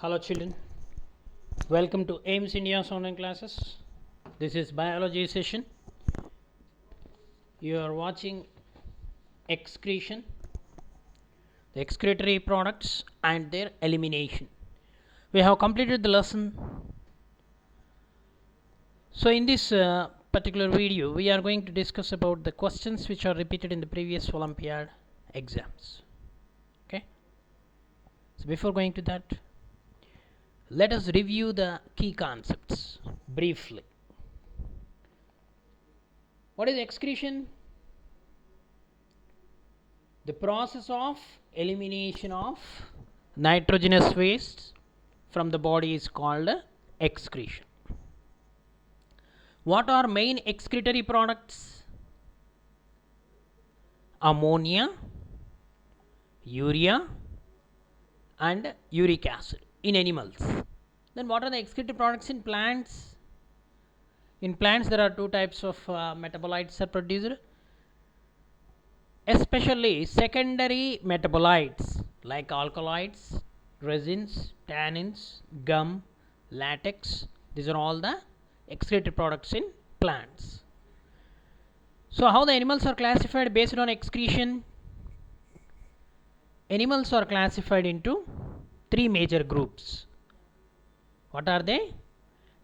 Hello children, welcome to AIMS India's online classes. This is biology session. You are watching excretion, the excretory products and their elimination. We have completed the lesson. So in this particular video we are going to discuss about the questions which are repeated in the previous Olympiad exams. Okay, so before going to that, let us review the key concepts briefly. What is excretion? The process of elimination of nitrogenous waste from the body is called excretion. What are main excretory products? Ammonia, urea and uric acid in animals. Then what are the excretory products in plants? In plants there are two types of metabolites are produced, especially secondary metabolites like alkaloids, resins, tannins, gum, latex. These are all the excretory products in plants. So how the animals are classified based on excretion? Animals are classified into three major groups. What are they?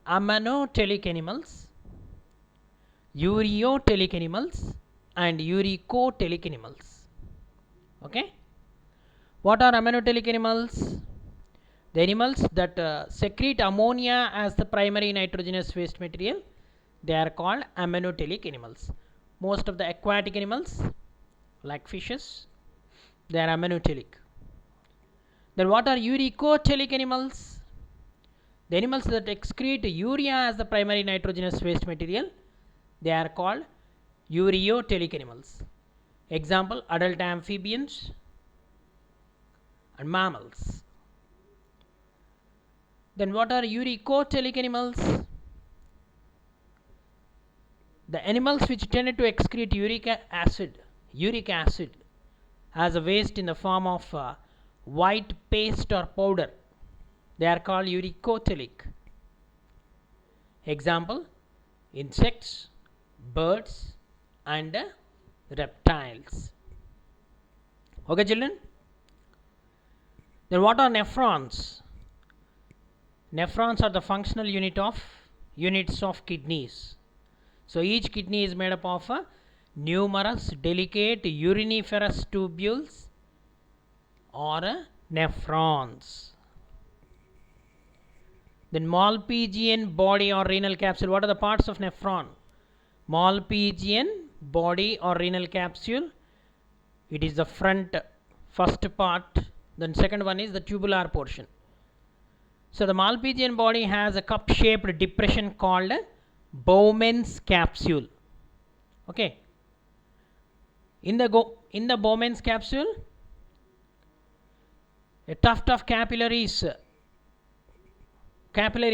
Ammonotelic animals, ureotelic animals and uricotelic animals. Okay, what are ammonotelic animals? The animals that secrete ammonia as the primary nitrogenous waste material, they are called ammonotelic animals. Most of the aquatic animals like fishes, they are ammonotelic. Then what are uricotelic animals? The animals that excrete urea as the primary nitrogenous waste material, they are called ureotelic animals. Example, adult amphibians and mammals. Then what are uricotelic animals? The animals which tended to excrete uric acid as a waste in the form of white paste or powder, they are called uricotelic. Example, insects, birds and reptiles. Okay children. Then what are nephrons? Nephrons are the functional units of kidneys. So each kidney is made up of numerous delicate uriniferous tubules or nephrons. Then Malpighian body or renal capsule. What are the parts of nephron? Malpighian body or renal capsule, it is the first part. Then second one is the tubular portion. So the Malpighian body has a cup shaped depression called Bowman's capsule. Okay, in the Bowman's capsule, a tuft of capillary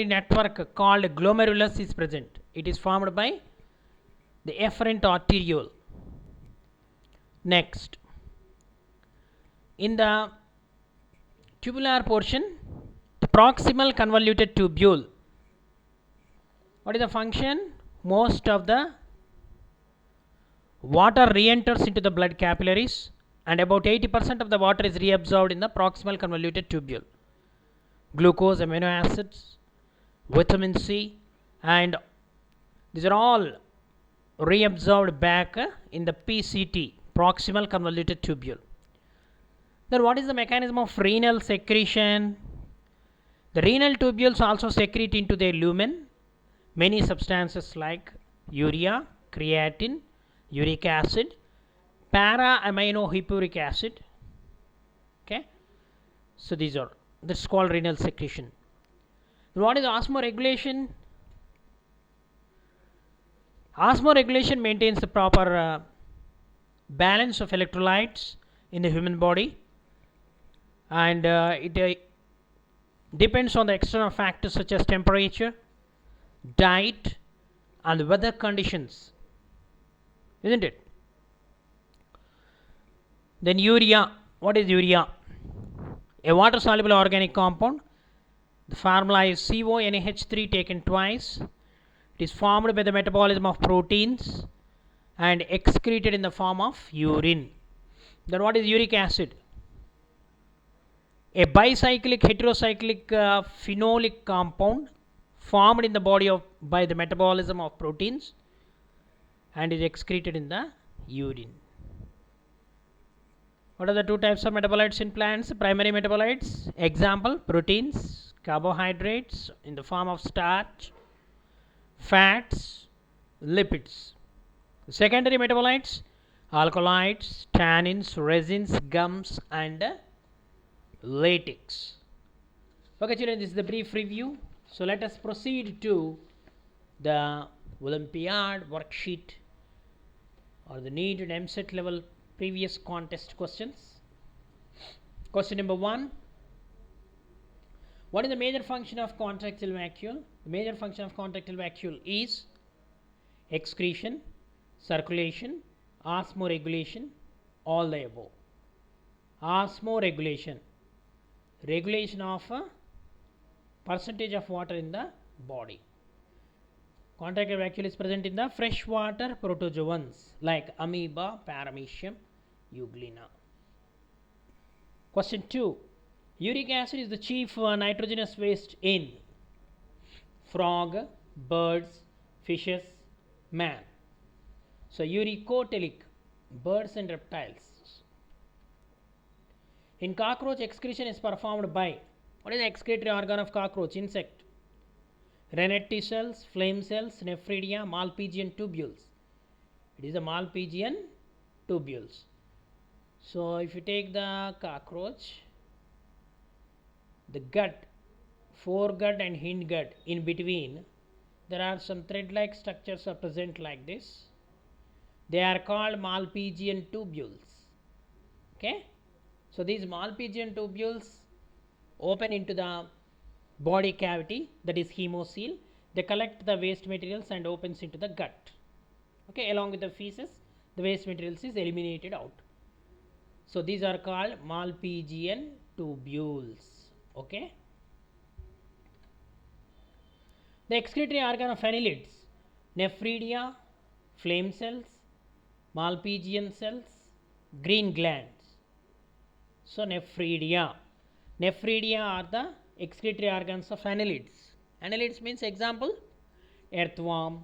network called glomerulus is present. It is formed by the efferent arteriole. Next, in the tubular portion, the proximal convoluted tubule. What is the function? Most of the water re-enters into the blood capillaries and about 80% of the water is reabsorbed in the proximal convoluted tubule. Glucose, amino acids, vitamin C, and these are all reabsorbed back in the PCT, proximal convoluted tubule. Then what is the mechanism of renal secretion? The renal tubules also secrete into their lumen many substances like urea, creatine, uric acid, para-aminohippuric acid. Okay, so that's called renal secretion. What is osmoregulation? Osmoregulation maintains the proper balance of electrolytes in the human body, and it depends on the external factors such as temperature, diet and weather conditions, isn't it? Then urea. What is urea? A water soluble organic compound The formula is CONH3 taken twice. It is formed by the metabolism of proteins and excreted in the form of urine. Then what is uric acid? A bicyclic heterocyclic phenolic compound formed in the body by the metabolism of proteins and is excreted in the urine. What are the two types of metabolites in plants? Primary metabolites, example proteins, carbohydrates in the form of starch, fats, lipids. Secondary metabolites, alkaloids, tannins, resins, gums and latex. Okay children, this is the brief review. So let us proceed to the Olympiad worksheet or the NEET and EAMCET level previous contest questions. Question number 1. What is the major function of contractile vacuole? The major function of contractile vacuole is excretion, circulation, osmoregulation, all the above. Osmoregulation, regulation of a percentage of water in the body. Contractile vacuole is present in the freshwater protozoans like amoeba, paramecium, euglena. Question 2. Uric acid is the chief nitrogenous waste in frog, birds, fishes, man. So uricotelic, birds and reptiles. In cockroach, excretion is performed by, what is the excretory organ of cockroach? Insect. Renneti cells, flame cells, nephridia, Malpighian tubules. It is the Malpighian tubules. So if you take the cockroach, the gut, foregut and hindgut, in between there are some thread-like structures are present like this. They are called Malpighian tubules. Okay. So these Malpighian tubules open into the body cavity, that is hemocoel. They collect the waste materials and opens into the gut. Okay, along with the feces, the waste materials is eliminated out. So these are called Malpighian tubules. Okay. The excretory organ of annelids, nephridia, flame cells, Malpighian cells, green glands. So nephridia. Nephridia are the excretory organs of annelids. Annelids means example earthworm,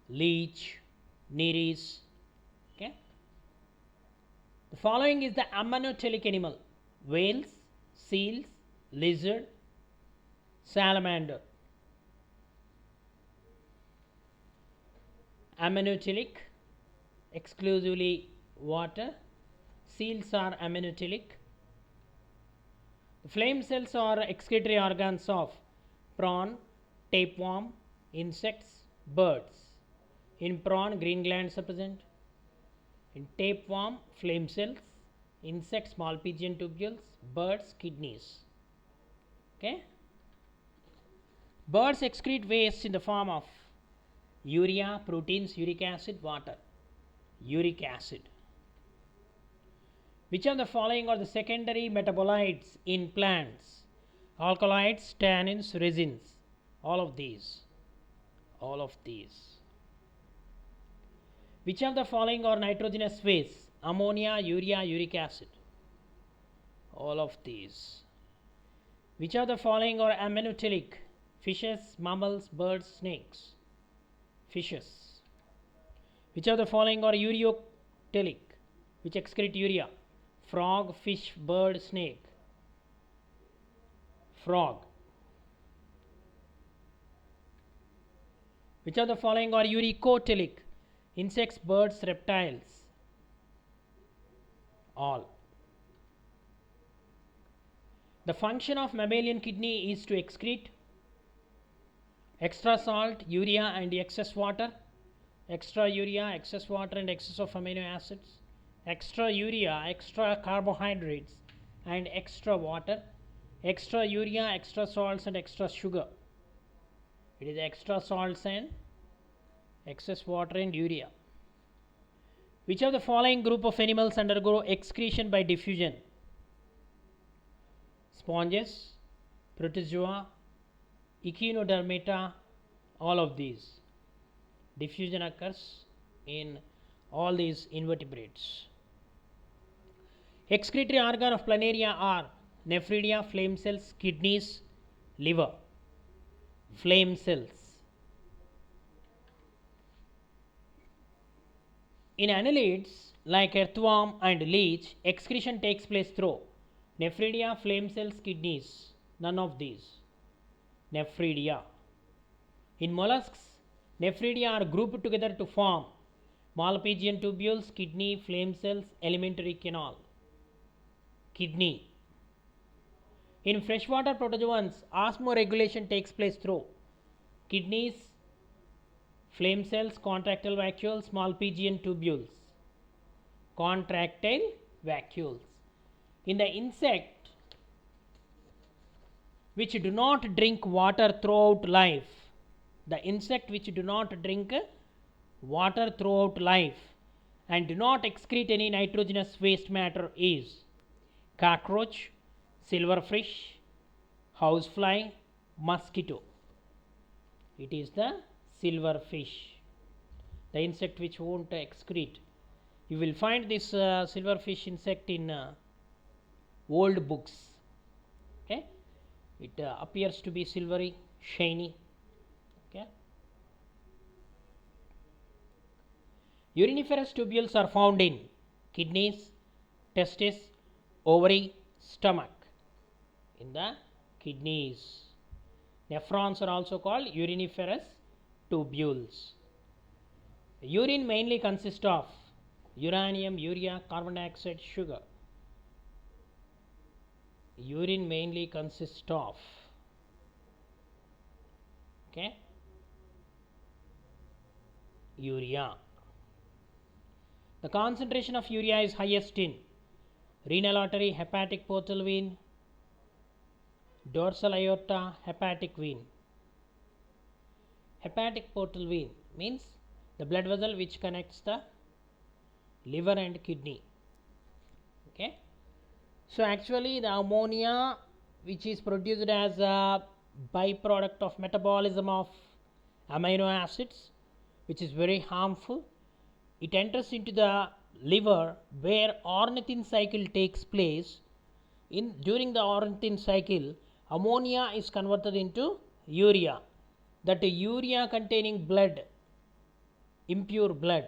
leech, nereis. Okay. The following is the ammonotelic animal: whales, seals, lizard, salamander. Ammonotelic, exclusively water. Seals are ammonotelic. The flame cells are excretory organs of prawn, tapeworm, insects, birds. In prawn, green glands are present. In tapeworm, flame cells. Insects, Malpighian tubules. Birds, kidneys. Okay. Birds excrete waste in the form of urea, proteins, uric acid, water. Uric acid. Which of the following are the secondary metabolites in plants? Alkaloids, tannins, resins. All of these. All of these. Which of the following are nitrogenous wastes? Ammonia, urea, uric acid. All of these. Which of the following are ammonotelic? Fishes, mammals, birds, snakes. Fishes. Which of the following are ureotelic, which excrete urea? Frog, fish, bird, snake. Frog. Which of the following are uricotelic? Insects, birds, reptiles. All. The function of mammalian kidney is to excrete extra salt, urea and excess water. Extra urea, excess water and excess of amino acids. Extra urea, extra carbohydrates and extra water. Extra urea, extra salts and extra sugar. It is extra salts and excess water and urea. Which of the following group of animals undergo excretion by diffusion? Sponges, protozoa, echinodermata, all of these. Diffusion occurs in all these invertebrates. Excretory organ of planaria are nephridia, flame cells, kidneys, liver. Flame cells. In annelids like earthworm and leech, excretion takes place through nephridia, flame cells, kidneys. None of these. Nephridia. In mollusks, nephridia are grouped together to form Malpighian tubules, kidney, flame cells, alimentary canal. Kidney. In freshwater protozoans, osmoregulation takes place through kidneys, flame cells, contractile vacuoles, Malpighian tubules. Contractile vacuoles. In the insect which do not drink water throughout life, the insect which do not drink water throughout life and do not excrete any nitrogenous waste matter is cockroach, silverfish, housefly, mosquito. It is the silverfish, the insect which won't excrete. You will find this silverfish insect in old books. Okay, it appears to be silvery, shiny. Okay. Uriniferous tubules are found in kidneys, testes, ovary, stomach. In the kidneys. Nephrons are also called uriniferous tubules. Urine mainly consists of uranium, urea, carbon dioxide, sugar. Urine mainly consists of urea. The concentration of urea is highest in renal artery, hepatic portal vein, dorsal aorta, hepatic vein. Hepatic portal vein means the blood vessel which connects the liver and kidney. Okay. So actually the ammonia which is produced as a byproduct of metabolism of amino acids, which is very harmful, it enters into the liver where ornithine cycle takes place. During the ornithine cycle, ammonia is converted into urea. That urea containing blood, impure blood,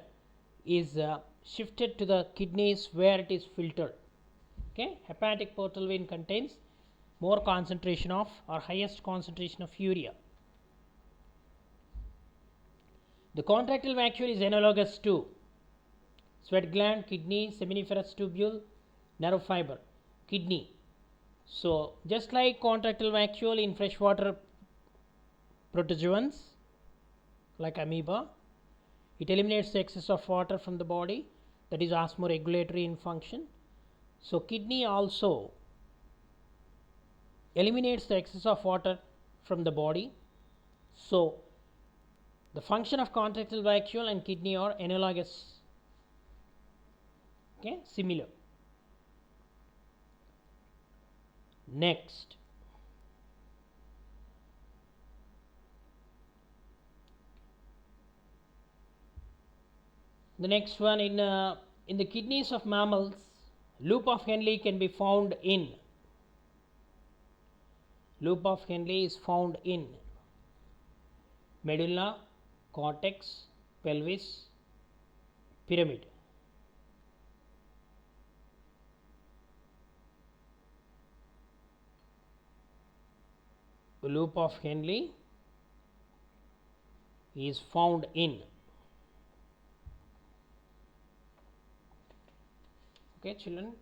is shifted to the kidneys where it is filtered. Okay, hepatic portal vein contains more concentration of or highest concentration of urea. The contractile vacuole is analogous to sweat gland, kidney, seminiferous tubule, nerve fiber, kidney. So just like contractile vacuole in freshwater protozoans like amoeba, it eliminates the excess of water from the body, that is osmoregulatory in function. So kidney also eliminates the excess of water from the body. So the function of contractile vacuole and kidney are analogous, similar. Next, the next one, in the kidneys of mammals, loop of Henle can be found in. Loop of Henle is found in medulla, cortex, pelvis, pyramid. Loop of Henle is found in. Okay, children,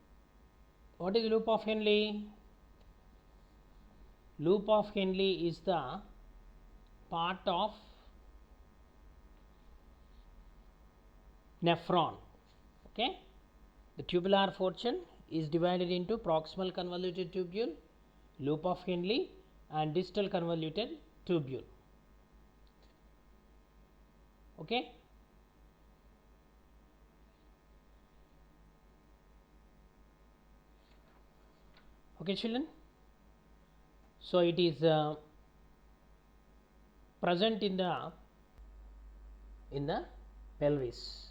what is loop of Henle? Loop of Henle is the part of nephron. Okay, the tubular portion is divided into proximal convoluted tubule, loop of Henle, and distal convoluted tubule. Okay. Okay, children. So it is present in the pelvis.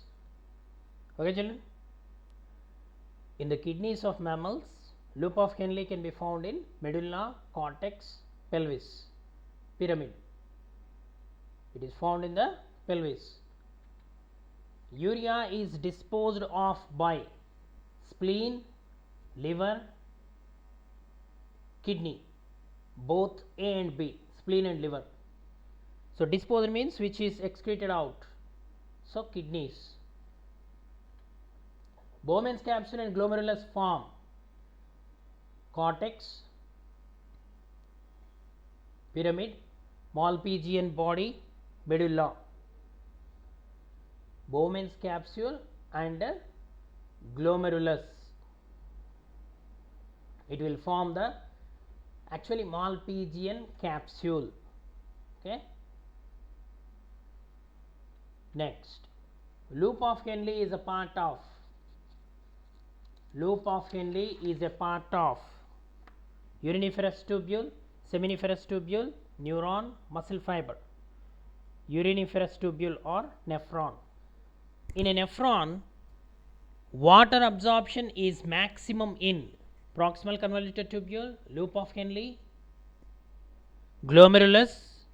Okay children, in the kidneys of mammals, loop of Henle can be found in medulla, cortex, pelvis, pyramid. It is found in the pelvis. Urea is disposed of by spleen, liver, kidney, both A and B, spleen and liver. So disposed means which is excreted out. So kidneys. Bowman's capsule and glomerulus form cortex, pyramid, Malpighian body, medulla. Bowman's capsule and glomerulus. It will form the actually Malpighian capsule. Okay. Next, loop of Henle is a part of uriniferous tubule, seminiferous tubule, neuron, muscle fiber. Uriniferous tubule or nephron. In a nephron, water absorption is maximum in proximal convoluted tubule, loop of Henle, glomerulus,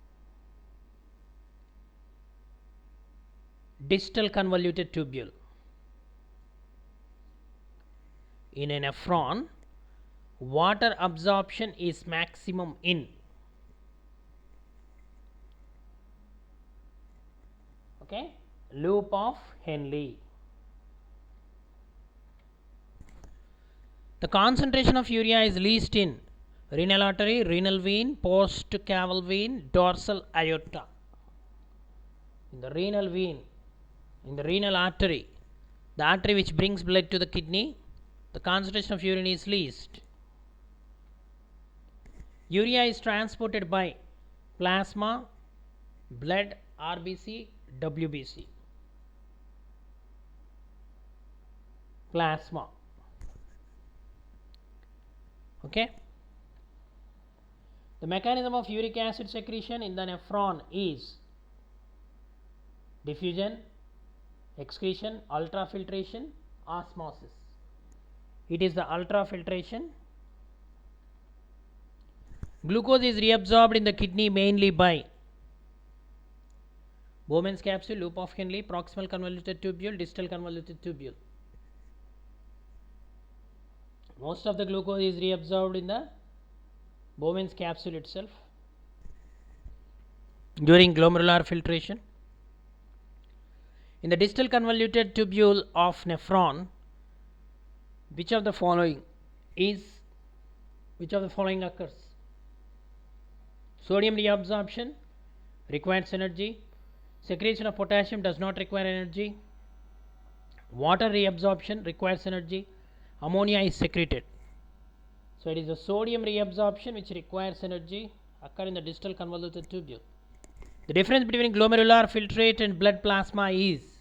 distal convoluted tubule. In a nephron, water absorption is maximum in loop of Henle. The concentration of urea is least in renal artery, renal vein, post-caval vein, dorsal aorta. In the renal vein, in the renal artery, the artery which brings blood to the kidney, the concentration of urine is least. Urea is transported by plasma, blood, RBC, WBC. Plasma. Okay. The mechanism of uric acid secretion in the nephron is diffusion, excretion, ultrafiltration, osmosis. It is the ultrafiltration. Glucose is reabsorbed in the kidney mainly by Bowman's capsule, loop of Henle, proximal convoluted tubule, distal convoluted tubule. Most of the glucose is reabsorbed in the Bowman's capsule itself during glomerular filtration. In the distal convoluted tubule of nephron, which of the following occurs? Sodium reabsorption requires energy. Secretion of potassium does not require energy. Water reabsorption requires energy. Ammonia is secreted. So it is the sodium reabsorption which requires energy occur in the distal convoluted tubule. The difference between glomerular filtrate and blood plasma is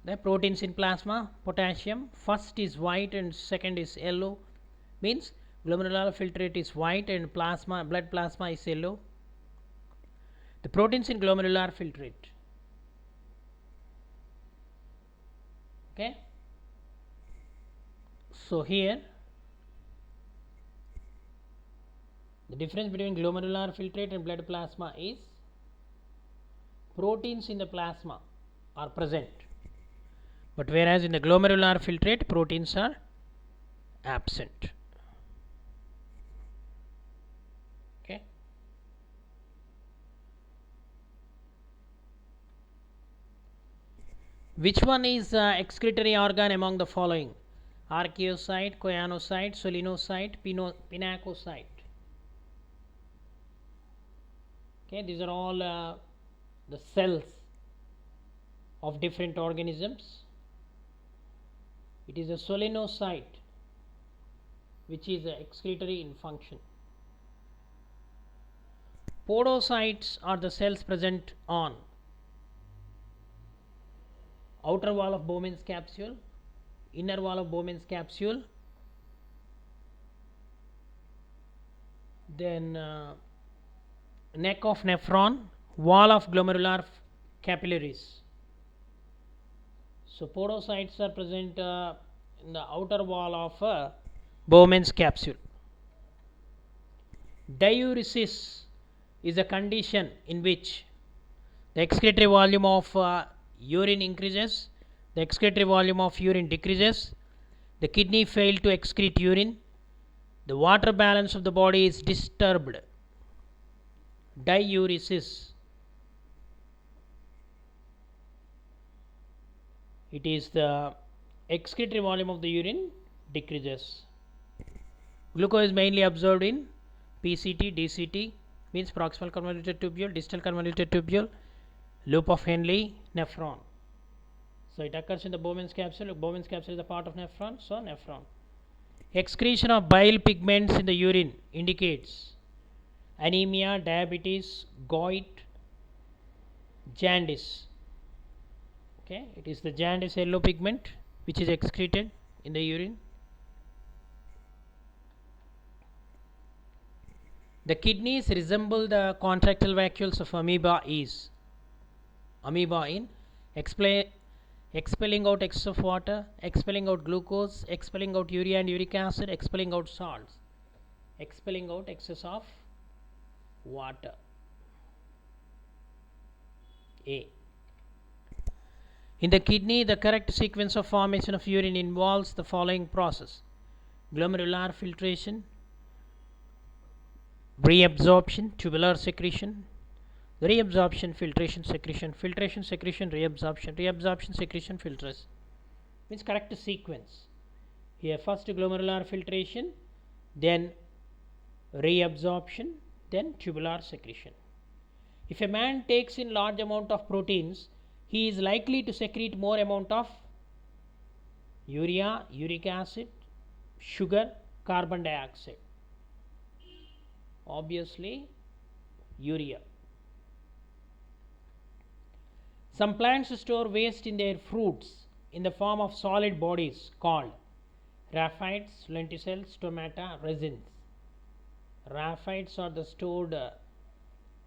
the proteins in plasma, potassium, first is white and second is yellow, means glomerular filtrate is white and blood plasma is yellow. The proteins in glomerular filtrate. Okay. So here the difference between glomerular filtrate and blood plasma is proteins in the plasma are present, but whereas in the glomerular filtrate proteins are absent. Okay. Which one is excretory organ among the following? Archaeocyte, choanocyte, solenocyte, pinacocyte. Okay, these are all the cells of different organisms. It is a solenocyte which is excretory in function. Podocytes are the cells present on outer wall of Bowman's capsule, inner wall of Bowman's capsule, then neck of nephron, wall of glomerular capillaries. So podocytes are present in the outer wall of Bowman's capsule. Diuresis is a condition in which the excretory volume of urine increases, the excretory volume of urine decreases, the kidney fail to excrete urine, the water balance of the body is disturbed. Diuresis. It is the excretory volume of the urine decreases. Glucose is mainly observed in PCT, DCT, means proximal convoluted tubule, distal convoluted tubule, loop of Henle, nephron. So it occurs in the Bowman's capsule. Bowman's capsule is a part of nephron, so nephron. Excretion of bile pigments in the urine indicates anemia, diabetes, gout, jaundice. Okay, it is the jaundice yellow pigment which is excreted in the urine. The kidneys resemble the contractile vacuoles of amoeba in expelling out excess of water, expelling out glucose, expelling out urea and uric acid, expelling out salts, expelling out excess of water. A. In the kidney, the correct sequence of formation of urine involves the following process: glomerular filtration, reabsorption, tubular secretion, reabsorption, filtration, secretion, filtration, secretion, reabsorption, reabsorption, secretion, filtration. Means correct sequence. Here first glomerular filtration, then reabsorption, then tubular secretion. If a man takes in large amount of proteins, he is likely to secrete more amount of urea, uric acid, sugar, carbon dioxide. Obviously urea. Some plants store waste in their fruits in the form of solid bodies called rhaphides, lenticels, stomata, resins. Rhaphides are the stored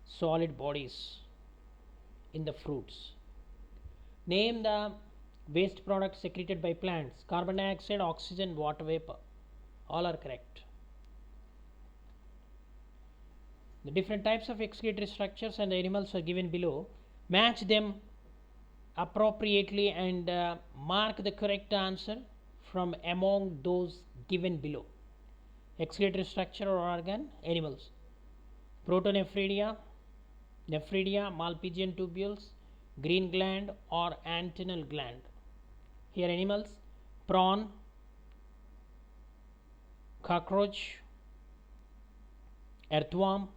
solid bodies in the fruits. Name the waste products secreted by plants: carbon dioxide, oxygen, water vapor. All are correct. The different types of excretory structures and the animals are given below. Match them appropriately and mark the correct answer from among those given below. Excretory structure or organ: animals. Protonephridia, nephridia, Malpighian tubules, green gland or antennal gland. Here animals: prawn, cockroach, earthworm,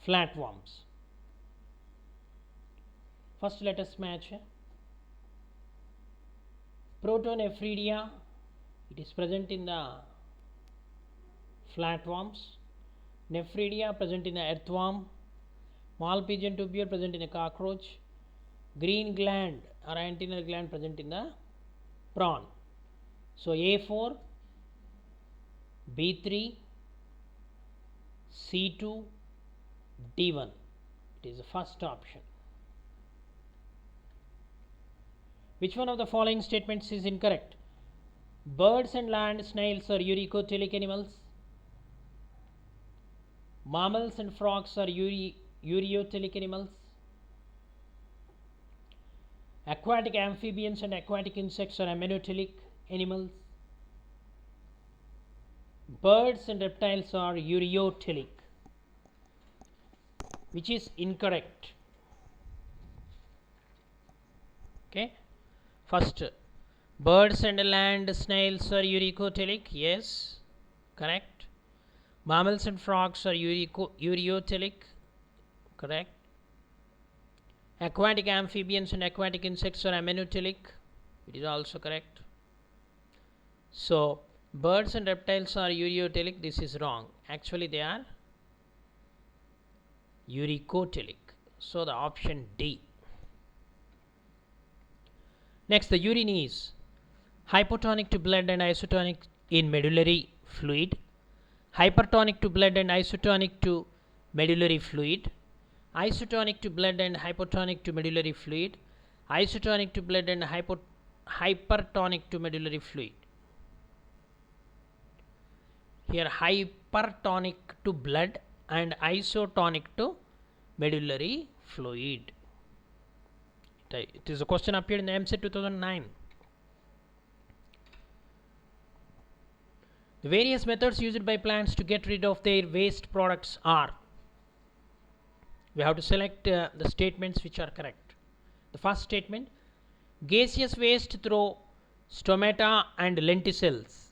flatworms. First let us match. Protonephridia, it is present in the flatworms. Nephridia present in the earthworm. Malpighian tubule present in the cockroach. Green gland or antennal gland present in the prawn. So A4, B3, C2, D1. It is the first option. Which one of the following statements is incorrect? Birds and land snails are uricotelic animals. Mammals and frogs are ureotelic animals. Aquatic amphibians and aquatic insects are ammonotelic animals. Birds and reptiles are ureotelic, which is incorrect. Okay. First, birds and land snails are uricotelic. Yes, correct. Mammals and frogs are ureotelic. Correct. Aquatic amphibians and aquatic insects are ammonotelic. It is also correct. So birds and reptiles are ureotelic. This is wrong. Actually they are uricotelic. So the option D. Next, the urine is hypotonic to blood and isotonic in medullary fluid, hypertonic to blood and isotonic to medullary fluid, isotonic to blood and hypotonic to medullary fluid, isotonic to blood and hypertonic to medullary fluid. Here hypertonic to blood and isotonic to medullary fluid. It is a question appeared in the EAMCET 2009. The various methods used by plants to get rid of their waste products are. We have to select the statements which are correct. The first statement, gaseous waste through stomata and lenticels.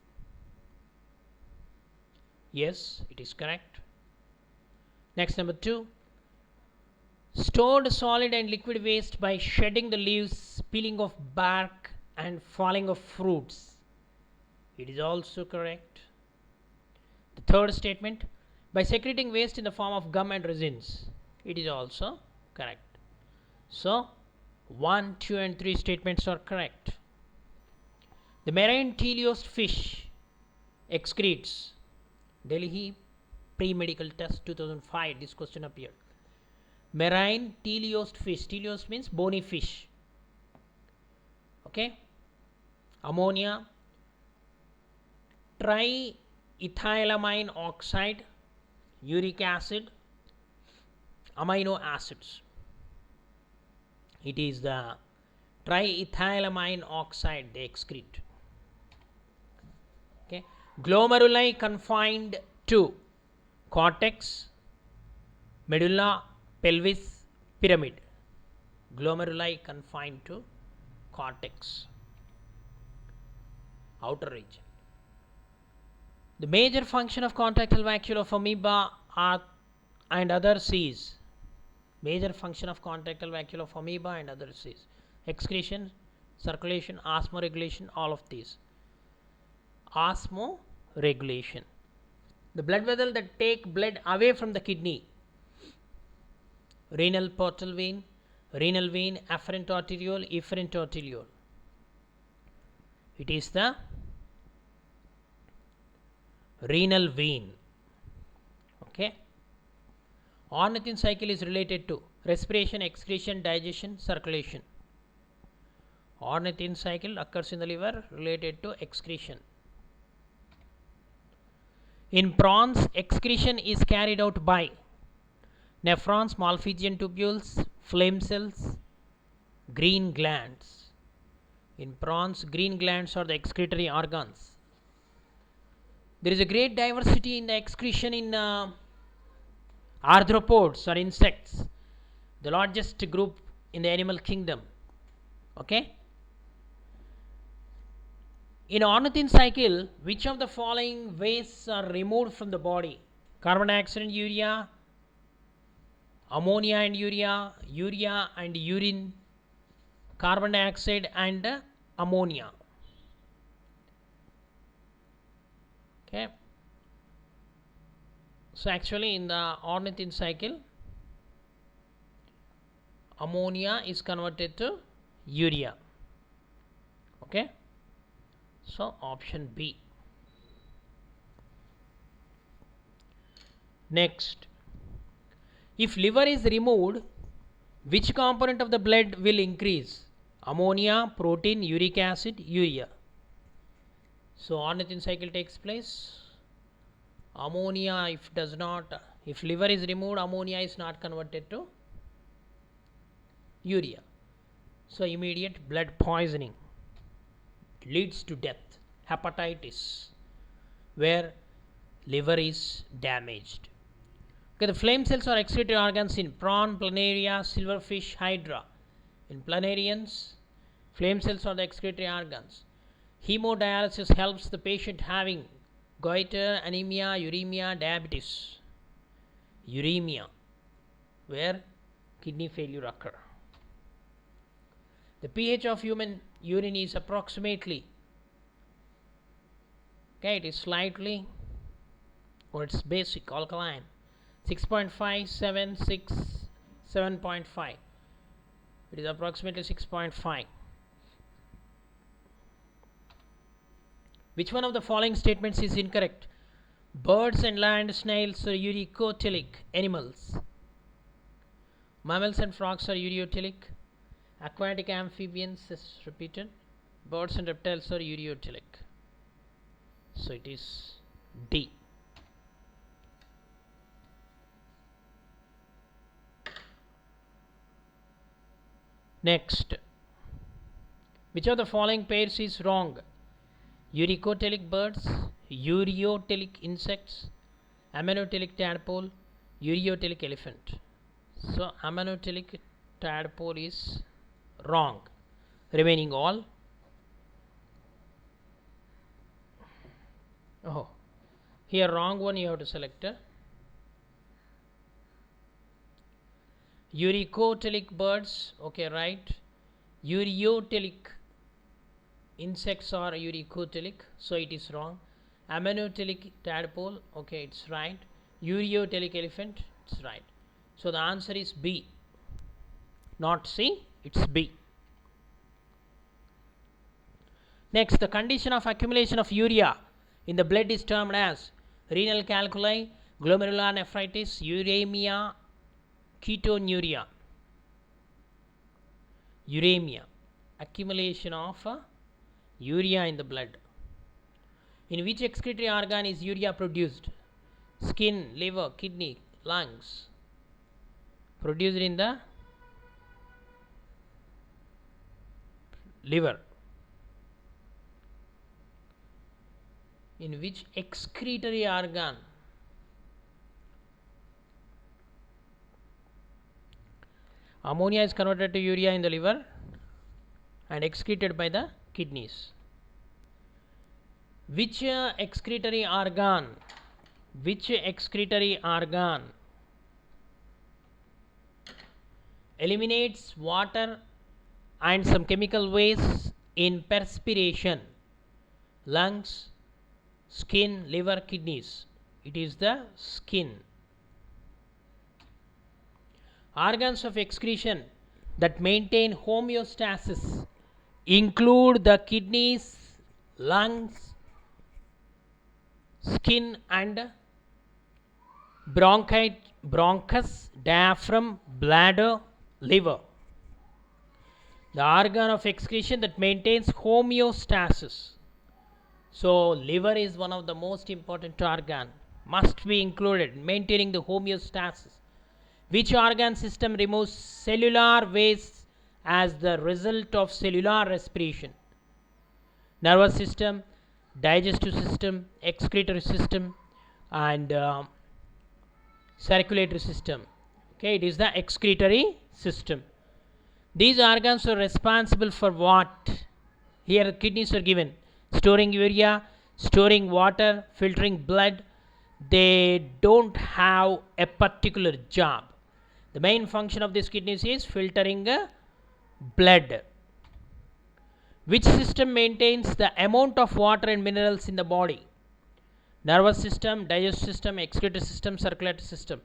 Yes, it is correct. Next, number 2, stored solid and liquid waste by shedding the leaves, peeling of bark and falling of fruits. It is also correct. The third statement, by secreting waste in the form of gum and resins. It is also correct. So 1, 2 and 3 statements are correct. The marine teleost fish excretes. Delhi pre-medical test 2005, this question appeared. Marine teleost fish, teleost means bony fish, okay, ammonia, triethylamine oxide, uric acid, amino acids. It is the triethylamine oxide they excrete. Okay, glomeruli confined to cortex, medulla, pelvis, pyramid. Glomeruli confined to cortex, outer region. The major function of contractile vacuole of amoeba and other seas. Major function of contractile vacuole of amoeba and other seas. Excretion, circulation, osmoregulation, all of these. Osmoregulation. The blood vessel that take blood away from the kidney. Renal portal vein, afferent arteriole, efferent arteriole. It is the renal vein. Okay. Ornithine cycle is related to respiration, excretion, digestion, circulation. Ornithine cycle occurs in the liver related to excretion. In prawns, excretion is carried out by nephrons, Malpighian tubules, flame cells, green glands. In prawns, green glands are the excretory organs. There is a great diversity in the excretion in arthropods or insects, the largest group in the animal kingdom. Okay. In ornithine cycle, which of the following wastes are removed from the body? Carbon dioxide and urea, ammonia and urea, urea and urine, carbon dioxide and ammonia. Okay. So actually in the ornithine cycle, ammonia is converted to urea. Okay. So option B. Next, if liver is removed, which component of the blood will increase? Ammonia, protein, uric acid, urea. So ornithine cycle takes place. Ammonia, if liver is removed, ammonia is not converted to urea. So immediate blood poisoning leads to death, hepatitis, where liver is damaged. Okay, the flame cells are excretory organs in prawn, planaria, silverfish, hydra. In planarians, flame cells are the excretory organs. Hemodialysis helps the patient having goiter, anemia, uremia, diabetes. Uremia, where kidney failure occur. The pH of human urine is approximately, okay, it is slightly, or it's basic alkaline, 6.5, 7, 6, 7.5. It is approximately 6.5. Which one of the following statements is incorrect? Birds and land snails are uricotelic animals. Mammals and frogs are ureotelic. Aquatic amphibians is repeated. Birds and reptiles are ureotelic. So it is D. Next, which of the following pairs is wrong? Uricotelic birds, ureotelic insects, ammonotelic tadpole, ureotelic elephant. So ammonotelic tadpole is wrong. Remaining all. Oh, here wrong one you have to select. Uricotelic birds, okay, right. Ureotelic insects are uricotelic, so it is wrong. Ammonotelic tadpole, okay, it's right. Ureotelic elephant, it's right. So the answer is B, not C, it's B. Next, the condition of accumulation of urea in the blood is termed as renal calculi, glomerular nephritis, uremia, ketonuria. Uremia, accumulation of urea in the blood. In which excretory organ is urea produced? Skin, liver, kidney, lungs. Produced in the liver. In which excretory organ? Ammonia is converted to urea in the liver and excreted by the kidneys. Which excretory organ? Which excretory organ eliminates water and some chemical waste in perspiration? Lungs, skin, liver, kidneys. It is the skin. Organs of excretion that maintain homeostasis include the kidneys, lungs, skin and bronchus, diaphragm, bladder, liver. The organ of excretion that maintains homeostasis. So liver is one of the most important organ, must be included, maintaining the homeostasis. Which organ system removes cellular waste as the result of cellular respiration? Nervous system, digestive system, excretory system and circulatory system. Okay, it is the excretory system. These organs are responsible for what? Here kidneys are given. Storing urea, storing water, filtering blood. They don't have a particular job. The main function of these kidneys is filtering blood. Which system maintains the amount of water and minerals in the body? Nervous system, digestive system, excretory system, circulatory system.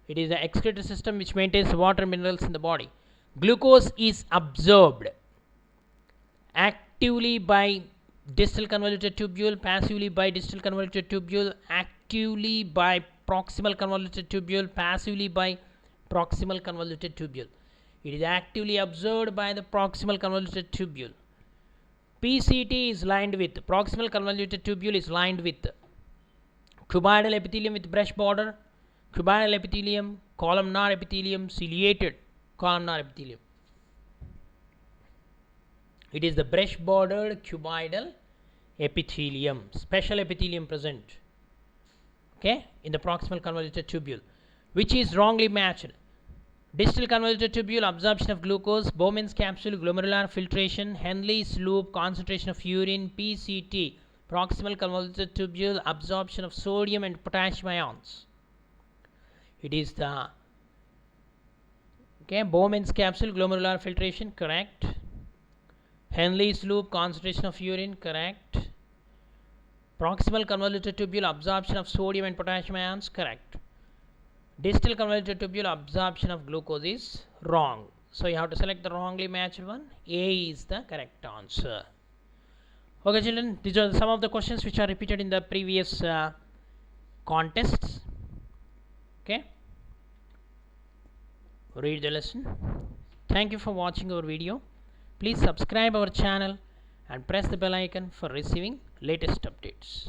It is the excretory system which maintains water and minerals in the body. Glucose is absorbed actively by distal convoluted tubule, passively by distal convoluted tubule, actively by proximal convoluted tubule, passively by proximal convoluted tubule. It is actively absorbed by the proximal convoluted tubule. PCT is lined with, proximal convoluted tubule is lined with cuboidal epithelium with brush border, cuboidal epithelium, columnar epithelium, ciliated columnar epithelium. It is the brush bordered cuboidal epithelium, special epithelium present, okay, in the proximal convoluted tubule, which is wrongly matched. Distal convoluted tubule, absorption of glucose, Bowman's capsule, glomerular filtration, Henle's loop, concentration of urine, PCT, proximal convoluted tubule, absorption of sodium and potassium ions. It is the Bowman's capsule, glomerular filtration, correct. Henle's loop, concentration of urine, correct. Proximal convoluted tubule, absorption of sodium and potassium ions, correct. Distal convoluted tubule, absorption of glucose is wrong. So you have to select the wrongly matched one. A is the correct answer. Okay, children, these are some of the questions which are repeated in the previous contests. Okay, read the lesson. Thank you for watching our video. Please subscribe our channel and press the bell icon for receiving latest updates.